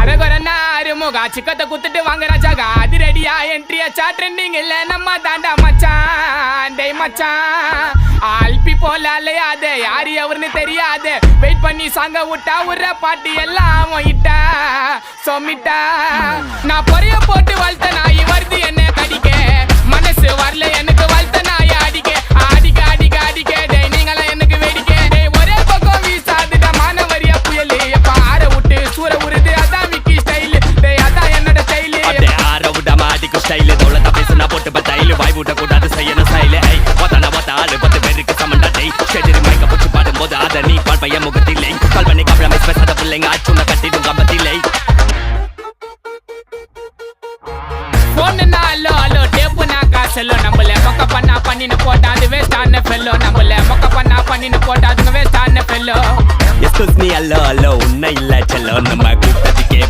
அரகொரன்னா அருமுகா சிக்கத்தை குத்துட்டு வாங்க ராஜாகா அது ரெடியா என்ட்ரியாச்சா ட்ரெண்டிங் இல்ல நம்ம தாண்டா மச்சான் டேய் மச்சான் ஆல்பி போலாலே அது யாரு எவருன்னு தெரியாது வெயிட் பண்ணி சாங்க விட்டா உர்ற பாட்டு எல்லாம் இட்டா சொமிட்டா நான் பொறைய போட்டு வளர்த்த நாய் வருது என்ன கடிக்க மனசு வரல எனக்கு வளர்த்த நாய் அடிக்க அடிக்க அடிக்க அடிக்க டேய் நீங்களா எனக்கு வேடிக்கை டேய் ஒரே பக்கம் வீசாதுடா மானவரியா புயலு எப்ப ஆற விட்டு சூற உருது அதான் மிக்கி ஸ்டைல் டேய் அதான் என்னோட ஸ்டைல் அதே ஆற விடாம அடிக்கும் ஸ்டைல் தோளத்தை பேசுனா போட்டு பத்தாயில வாய் விட்ட கூடாது செய்யணும் ஸ்டைல் ஐ ஒத்தான ஒத்தாலு 10 பேருக்கு சமண்டா டேய் ஷெஜரி மைக்க போட்டு பாடும்போது அதை நீ பார்ப்பைய முகத்திலே கால் பண்ணி கப்பல மிஸ் பேசாத பிள்ளைங்க ஆச்சுன கட்டிடும் கம்பத்திலே போன்னா அல்லோ அல்லோ டேப்புனா காசல்லோ நம்மள மொக்க பண்ணா பண்ணின போட்டா அது வேஸ்ட் ஆன ஃபெல்லோ நம்மள மொக்க பண்ணா பண்ணின போட்டா அது வேஸ்ட் ஆன ஃபெல்லோ எஸ்கூஸ் மீ அல்லோ அல்லோ உன்னை இல்ல செல்லோ நம்ம கூட்டத்துக்கே